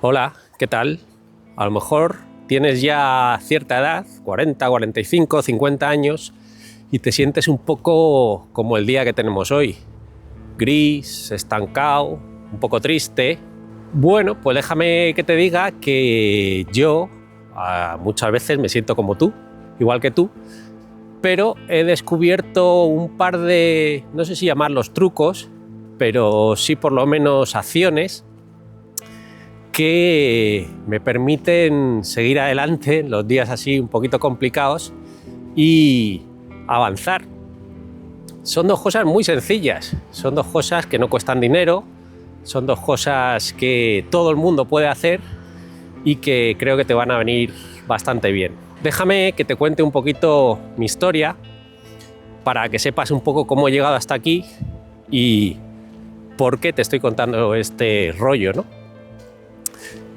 Hola, ¿qué tal? A lo mejor tienes ya cierta edad, 40, 45, 50 años, y te sientes un poco como el día que tenemos hoy. Gris, estancado, un poco triste. Bueno, pues déjame que te diga que yo muchas veces me siento como tú, igual que tú, pero he descubierto un par de, no sé si llamarlos trucos, pero sí por lo menos acciones que me permiten seguir adelante en los días así un poquito complicados y avanzar. Son dos cosas muy sencillas, son dos cosas que no cuestan dinero, son dos cosas que todo el mundo puede hacer y que creo que te van a venir bastante bien. Déjame que te cuente un poquito mi historia para que sepas un poco cómo he llegado hasta aquí y por qué te estoy contando este rollo, ¿no?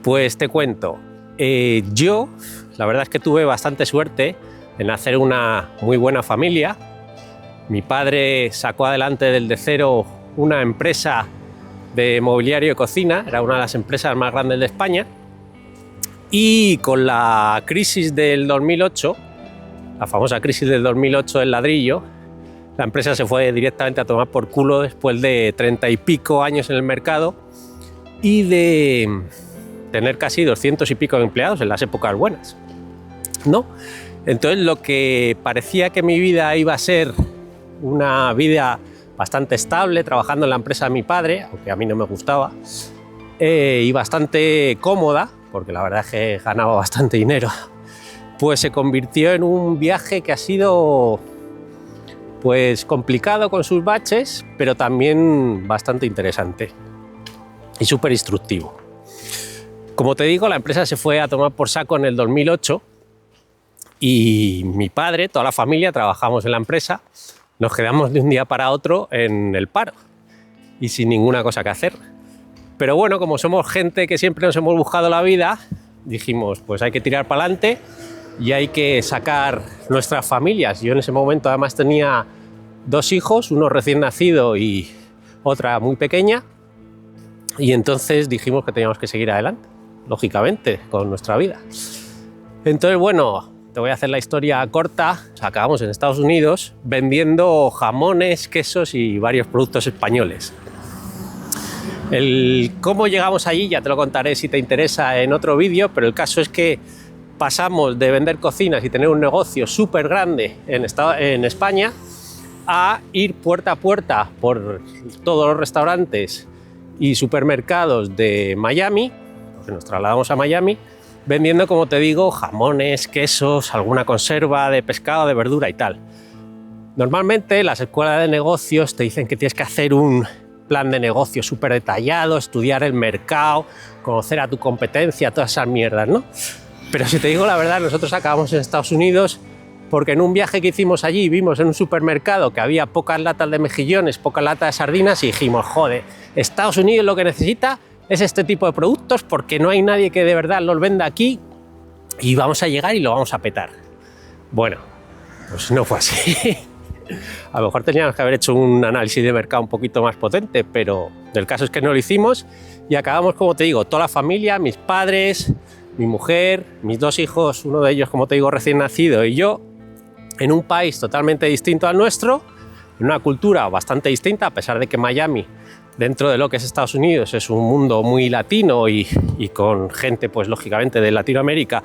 Pues te cuento, yo la verdad es que tuve bastante suerte en hacer una muy buena familia. Mi padre sacó adelante desde cero una empresa de mobiliario de cocina, era una de las empresas más grandes de España, y con la crisis del 2008, la famosa crisis del 2008 del ladrillo, la empresa se fue directamente a tomar por culo después de 30 y pico años en el mercado y de tener casi 200 y pico de empleados en las épocas buenas, ¿no? Entonces lo que parecía que mi vida iba a ser una vida bastante estable, trabajando en la empresa de mi padre, aunque a mí no me gustaba, y bastante cómoda, porque la verdad es que ganaba bastante dinero, pues se convirtió en un viaje que ha sido pues complicado con sus baches, pero también bastante interesante y súper instructivo. Como te digo, la empresa se fue a tomar por saco en el 2008 y mi padre, toda la familia, trabajamos en la empresa, nos quedamos de un día para otro en el paro y sin ninguna cosa que hacer. Pero bueno, como somos gente que siempre nos hemos buscado la vida, dijimos, pues hay que tirar para adelante y hay que sacar nuestras familias. Yo en ese momento además tenía 2 hijos, uno recién nacido y otra muy pequeña, y entonces dijimos que teníamos que seguir adelante, lógicamente, con nuestra vida. Entonces, bueno, te voy a hacer la historia corta. Acabamos en Estados Unidos vendiendo jamones, quesos y varios productos españoles. El cómo llegamos allí ya te lo contaré si te interesa en otro vídeo, pero el caso es que pasamos de vender cocinas y tener un negocio súper grande en España a ir puerta a puerta por todos los restaurantes y supermercados de Miami, porque nos trasladamos a Miami, vendiendo, como te digo, jamones, quesos, alguna conserva de pescado, de verdura y tal. Normalmente las escuelas de negocios te dicen que tienes que hacer un plan de negocio súper detallado, estudiar el mercado, conocer a tu competencia, todas esas mierdas, ¿no? Pero si te digo la verdad, nosotros acabamos en Estados Unidos porque en un viaje que hicimos allí vimos en un supermercado que había pocas latas de mejillones, pocas latas de sardinas y dijimos, joder, Estados Unidos lo que necesita es este tipo de productos porque no hay nadie que de verdad los venda aquí y vamos a llegar y lo vamos a petar. Bueno, pues no fue así. A lo mejor teníamos que haber hecho un análisis de mercado un poquito más potente, pero el caso es que no lo hicimos y acabamos, como te digo, toda la familia, mis padres, mi mujer, mis 2 hijos, uno de ellos, como te digo, recién nacido, y yo, en un país totalmente distinto al nuestro, en una cultura bastante distinta, a pesar de que Miami, dentro de lo que es Estados Unidos, es un mundo muy latino y con gente, pues lógicamente, de Latinoamérica,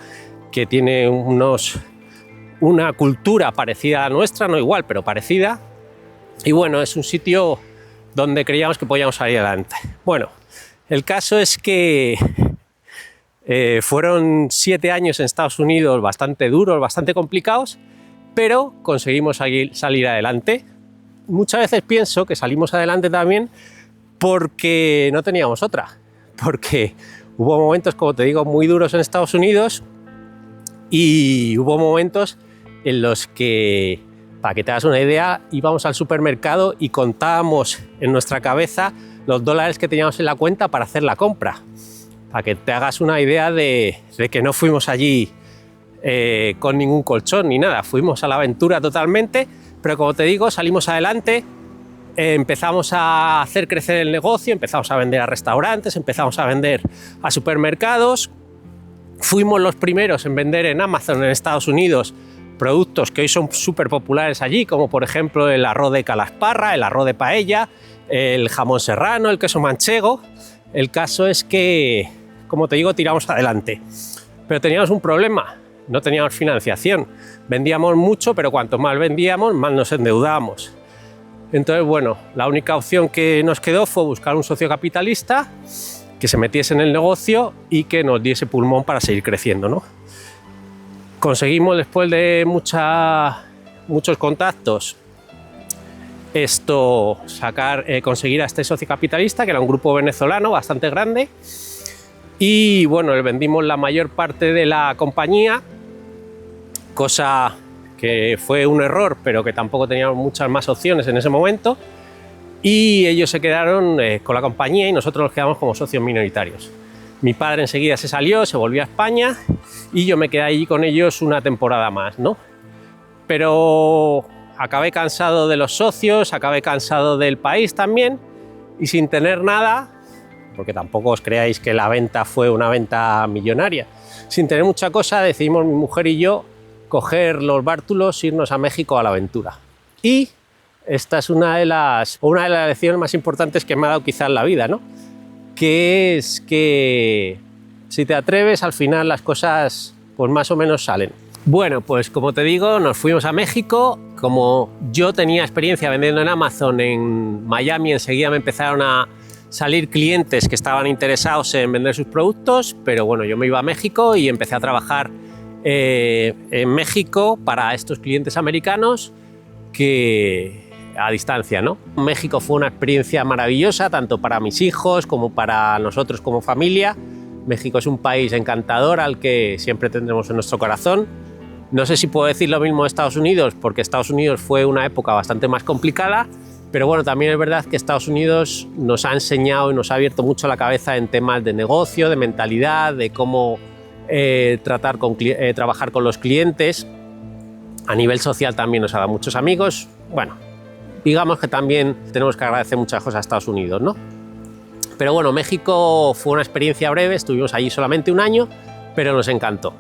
que tiene una cultura parecida a la nuestra, no igual, pero parecida. Y bueno, es un sitio donde creíamos que podíamos salir adelante. Bueno, el caso es que fueron 7 años en Estados Unidos bastante duros, bastante complicados, pero conseguimos salir adelante. Muchas veces pienso que salimos adelante también porque no teníamos otra, porque hubo momentos, como te digo, muy duros en Estados Unidos y hubo momentos en los que, para que te hagas una idea, íbamos al supermercado y contábamos en nuestra cabeza los dólares que teníamos en la cuenta para hacer la compra. Para que te hagas una idea de que no fuimos allí con ningún colchón ni nada, fuimos a la aventura totalmente, pero como te digo, salimos adelante. empezamos a hacer crecer el negocio, empezamos a vender a restaurantes, empezamos a vender a supermercados. Fuimos los primeros en vender en Amazon en Estados Unidos productos que hoy son súper populares allí, como por ejemplo el arroz de calasparra, el arroz de paella, el jamón serrano, el queso manchego. El caso es que, como te digo, tiramos adelante. Pero teníamos un problema, no teníamos financiación. Vendíamos mucho, pero cuanto más vendíamos, más nos endeudábamos. Entonces, bueno, la única opción que nos quedó fue buscar un socio capitalista que se metiese en el negocio y que nos diese pulmón para seguir creciendo, ¿no? Conseguimos, después de muchos contactos, conseguir a este socio capitalista, que era un grupo venezolano bastante grande, y bueno, le vendimos la mayor parte de la compañía, cosa que fue un error, pero que tampoco teníamos muchas más opciones en ese momento, y ellos se quedaron con la compañía y nosotros nos quedamos como socios minoritarios. Mi padre enseguida se salió, se volvió a España y yo me quedé allí con ellos una temporada más, ¿no? Pero acabé cansado de los socios, acabé cansado del país también, y sin tener nada, porque tampoco os creáis que la venta fue una venta millonaria, sin tener mucha cosa, decidimos mi mujer y yo coger los bártulos, irnos a México a la aventura. Y esta es una de las lecciones más importantes que me ha dado quizás la vida, ¿no? Que es que si te atreves, al final las cosas pues más o menos salen. Bueno, pues como te digo, nos fuimos a México. Como yo tenía experiencia vendiendo en Amazon en Miami, enseguida me empezaron a salir clientes que estaban interesados en vender sus productos, pero bueno, yo me iba a México y empecé a trabajar en México para estos clientes americanos a distancia, ¿no? México fue una experiencia maravillosa, tanto para mis hijos como para nosotros como familia. México es un país encantador al que siempre tendremos en nuestro corazón. No sé si puedo decir lo mismo de Estados Unidos, porque Estados Unidos fue una época bastante más complicada, pero bueno, también es verdad que Estados Unidos nos ha enseñado y nos ha abierto mucho la cabeza en temas de negocio, de mentalidad, de cómo trabajar con los clientes. A nivel social también nos ha dado muchos amigos. Bueno, digamos que también tenemos que agradecer muchas cosas a Estados Unidos, ¿no? Pero bueno, México fue una experiencia breve, estuvimos allí solamente un año, pero nos encantó.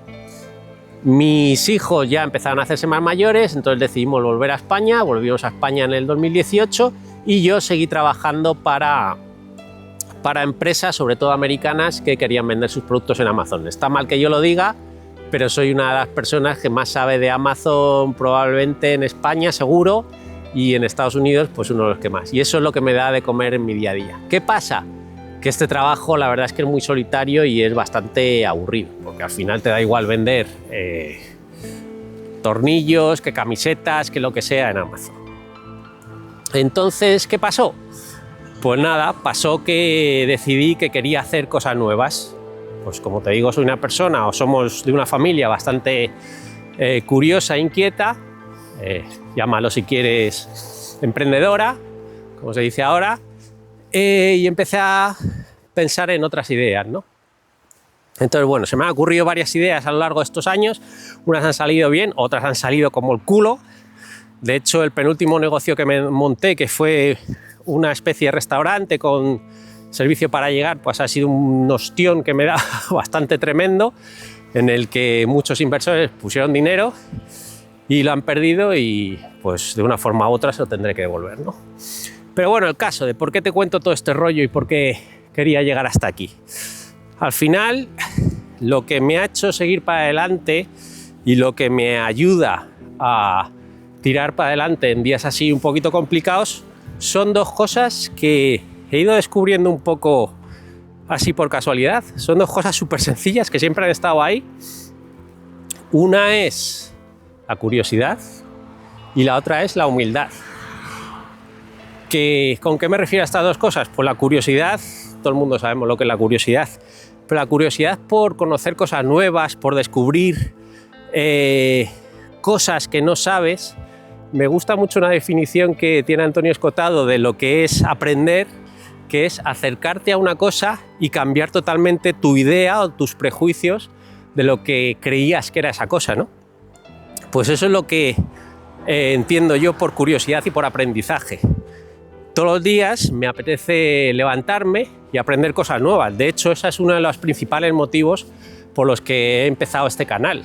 Mis hijos ya empezaron a hacerse más mayores, entonces decidimos volver a España, volvimos a España en el 2018 y yo seguí trabajando para empresas, sobre todo americanas, que querían vender sus productos en Amazon. Está mal que yo lo diga, pero soy una de las personas que más sabe de Amazon probablemente en España, seguro, y en Estados Unidos pues uno de los que más. Y eso es lo que me da de comer en mi día a día. ¿Qué pasa? Que este trabajo la verdad es que es muy solitario y es bastante aburrido, porque al final te da igual vender tornillos, que camisetas, que lo que sea en Amazon. Entonces, ¿qué pasó? Pues nada, pasó que decidí que quería hacer cosas nuevas. Pues como te digo, soy una persona, o somos de una familia bastante curiosa e inquieta, llámalo si quieres emprendedora, como se dice ahora, y empecé a pensar en otras ideas, ¿no? Entonces, bueno, se me han ocurrido varias ideas a lo largo de estos años, unas han salido bien, otras han salido como el culo. De hecho, el penúltimo negocio que me monté, que fue una especie de restaurante con servicio para llegar, pues ha sido un ostión que me da bastante tremendo, en el que muchos inversores pusieron dinero y lo han perdido y pues de una forma u otra se lo tendré que devolver, ¿no? Pero bueno, el caso de por qué te cuento todo este rollo y por qué quería llegar hasta aquí. Al final, lo que me ha hecho seguir para adelante y lo que me ayuda a tirar para adelante en días así un poquito complicados son dos cosas que he ido descubriendo un poco así por casualidad. Son dos cosas súper sencillas que siempre han estado ahí. Una es la curiosidad y la otra es la humildad. ¿Con qué me refiero a estas dos cosas? Pues la curiosidad, todo el mundo sabemos lo que es la curiosidad, pero la curiosidad por conocer cosas nuevas, por descubrir cosas que no sabes. Me gusta mucho una definición que tiene Antonio Escotado de lo que es aprender, que es acercarte a una cosa y cambiar totalmente tu idea o tus prejuicios de lo que creías que era esa cosa, ¿no? Pues eso es lo que entiendo yo por curiosidad y por aprendizaje. todos los días me apetece levantarme y aprender cosas nuevas. De hecho, ese es uno de los principales motivos por los que he empezado este canal.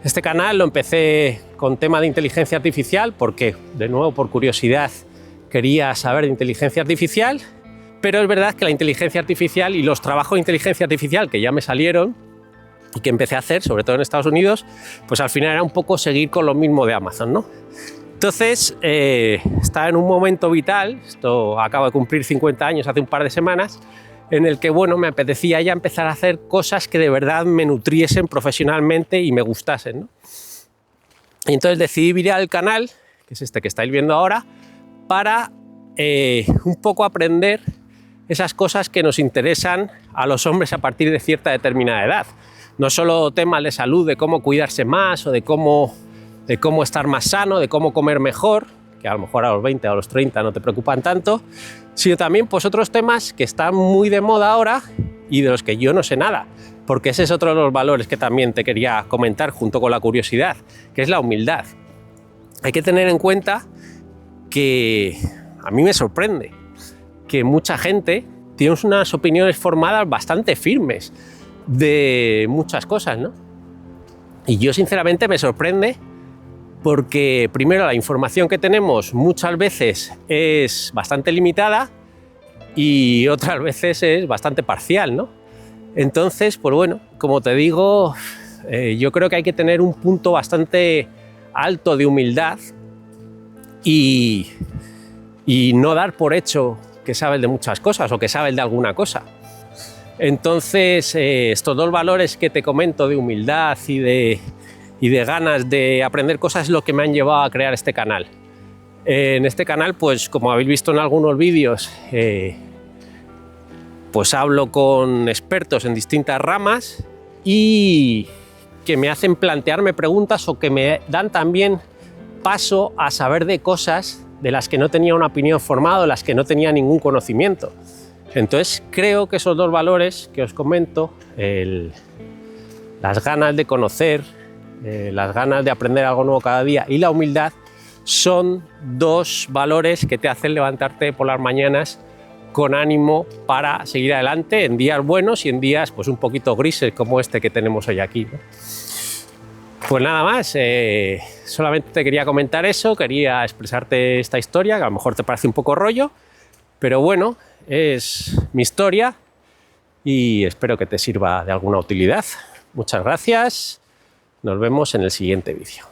Este canal lo empecé con tema de inteligencia artificial porque, de nuevo, por curiosidad, quería saber de inteligencia artificial, pero es verdad que la inteligencia artificial y los trabajos de inteligencia artificial que ya me salieron y que empecé a hacer, sobre todo en Estados Unidos, pues al final era un poco seguir con lo mismo de Amazon, ¿no? Entonces, estaba en un momento vital, esto acabo de cumplir 50 años hace un par de semanas, en el que, bueno, me apetecía ya empezar a hacer cosas que de verdad me nutriesen profesionalmente y me gustasen, ¿no? Y entonces decidí virar el canal, que es este que estáis viendo ahora, para un poco aprender esas cosas que nos interesan a los hombres a partir de cierta determinada edad. No solo temas de salud, de cómo cuidarse más o de cómo estar más sano, de cómo comer mejor, que a lo mejor a los 20 o a los 30 no te preocupan tanto, sino también pues otros temas que están muy de moda ahora y de los que yo no sé nada, porque ese es otro de los valores que también te quería comentar junto con la curiosidad, que es la humildad. Hay que tener en cuenta que a mí me sorprende que mucha gente tiene unas opiniones formadas bastante firmes de muchas cosas, ¿no? Y yo sinceramente me sorprende porque primero la información que tenemos muchas veces es bastante limitada y otras veces es bastante parcial, ¿no? Entonces, pues bueno, como te digo, yo creo que hay que tener un punto bastante alto de humildad y no dar por hecho que sabes de muchas cosas o que sabes de alguna cosa. Entonces, estos dos valores que te comento de humildad y de ganas de aprender cosas es lo que me han llevado a crear este canal. En este canal, pues como habéis visto en algunos vídeos, pues hablo con expertos en distintas ramas y que me hacen plantearme preguntas o que me dan también paso a saber de cosas de las que no tenía una opinión formada, de las que no tenía ningún conocimiento. Entonces creo que esos dos valores que os comento, las ganas de conocer, las ganas de aprender algo nuevo cada día y la humildad, son dos valores que te hacen levantarte por las mañanas con ánimo para seguir adelante en días buenos y en días pues un poquito grises como este que tenemos hoy aquí, ¿no? Pues nada más, solamente te quería comentar eso, quería expresarte esta historia, que a lo mejor te parece un poco rollo, pero bueno, es mi historia y espero que te sirva de alguna utilidad. Muchas gracias, nos vemos en el siguiente vídeo.